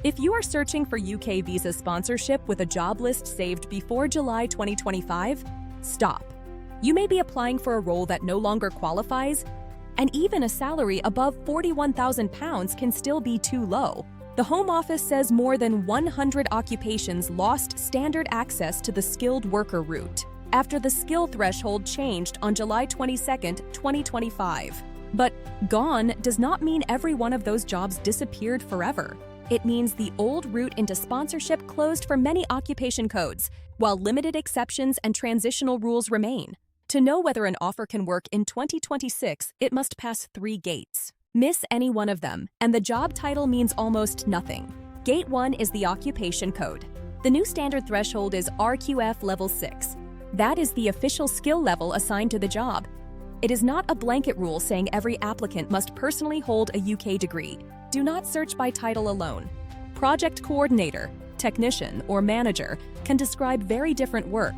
If you are searching for UK visa sponsorship with a job list saved before July 2025, stop. You may be applying for a role that no longer qualifies, and even a salary above £41,000 can still be too low. The Home Office says more than 100 occupations lost standard access to the skilled worker route after the skill threshold changed on July 22, 2025. But gone does not mean every one of those jobs disappeared forever. It means the old route into sponsorship closed for many occupation codes, while limited exceptions and transitional rules remain. To know whether an offer can work in 2026, it must pass 3 gates. Miss any one of them, and the job title means almost nothing. Gate 1 is the occupation code. The new standard threshold is RQF Level 6. That is the official skill level assigned to the job. It is not a blanket rule saying every applicant must personally hold a UK degree. Do not search by title alone. Project coordinator, technician, or manager can describe very different work,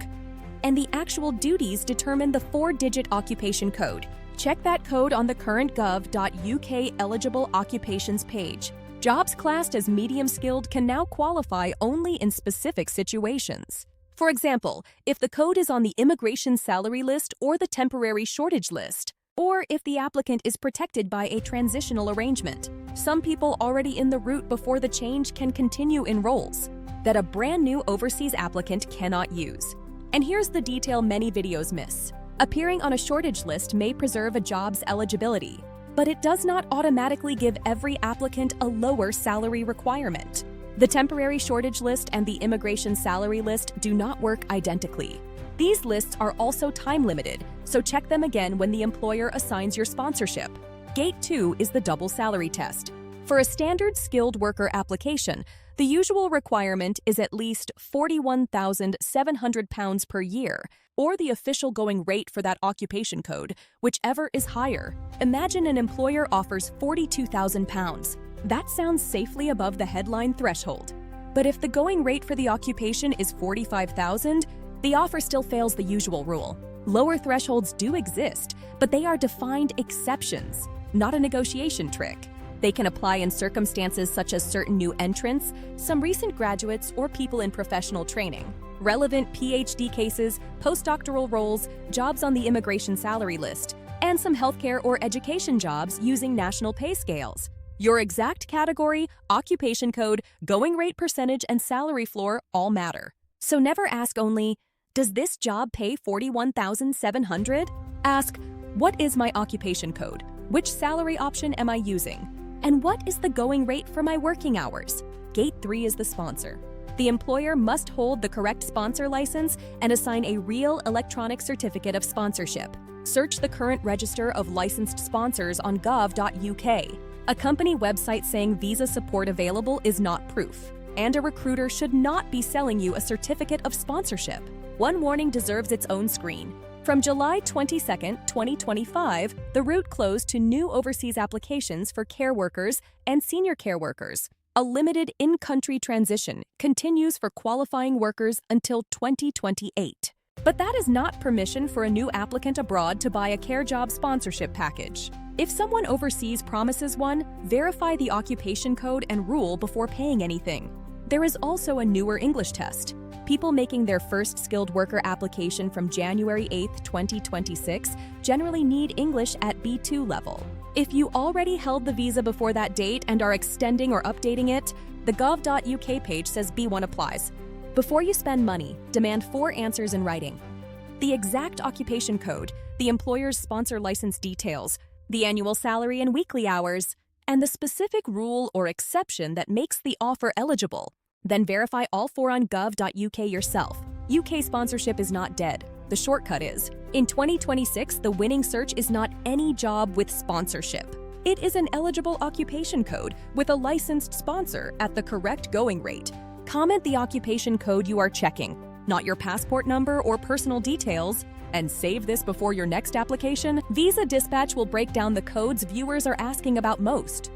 and the actual duties determine the 4-digit occupation code. Check that code on the current gov.uk eligible occupations page. Jobs classed as medium-skilled can now qualify only in specific situations. For example, if the code is on the immigration salary list or the temporary shortage list, or if the applicant is protected by a transitional arrangement. Some people already in the route before the change can continue in roles that a brand new overseas applicant cannot use. And here's the detail many videos miss. Appearing on a shortage list may preserve a job's eligibility, but it does not automatically give every applicant a lower salary requirement. The temporary shortage list and the immigration salary list do not work identically. These lists are also time-limited, so check them again when the employer assigns your sponsorship. Gate 2 is the double salary test. For a standard skilled worker application, the usual requirement is at least £41,700 per year, or the official going rate for that occupation code, whichever is higher. Imagine an employer offers £42,000. That sounds safely above the headline threshold. But if the going rate for the occupation is $45,000, the offer still fails the usual rule. Lower thresholds do exist, but they are defined exceptions, not a negotiation trick. They can apply in circumstances such as certain new entrants, some recent graduates, or people in professional training. Relevant PhD cases, postdoctoral roles, jobs on the immigration salary list, and some healthcare or education jobs using national pay scales. Your exact category, occupation code, going rate percentage, and salary floor all matter. So never ask only, does this job pay $41,700? Ask, what is my occupation code? Which salary option am I using? And what is the going rate for my working hours? Gate 3 is the sponsor. The employer must hold the correct sponsor license and assign a real electronic certificate of sponsorship. Search the current register of licensed sponsors on gov.uk. A company website saying visa support available is not proof, and a recruiter should not be selling you a certificate of sponsorship. One warning deserves its own screen. From July 22, 2025, the route closed to new overseas applications for care workers and senior care workers. A limited in-country transition continues for qualifying workers until 2028. But that is not permission for a new applicant abroad to buy a care job sponsorship package. If someone overseas promises one, verify the occupation code and rule before paying anything. There is also a newer English test. People making their first skilled worker application from January 8, 2026 generally need English at B2 level. If you already held the visa before that date and are extending or updating it, the gov.uk page says B1 applies. Before you spend money, demand 4 answers in writing. The exact occupation code, the employer's sponsor license details, the annual salary and weekly hours, and the specific rule or exception that makes the offer eligible. Then verify all 4 on gov.uk yourself. UK sponsorship is not dead. The shortcut is. In 2026, the winning search is not any job with sponsorship. It is an eligible occupation code with a licensed sponsor at the correct going rate. Comment the occupation code you are checking, not your passport number or personal details, and save this before your next application. Visa Dispatch will break down the codes viewers are asking about most.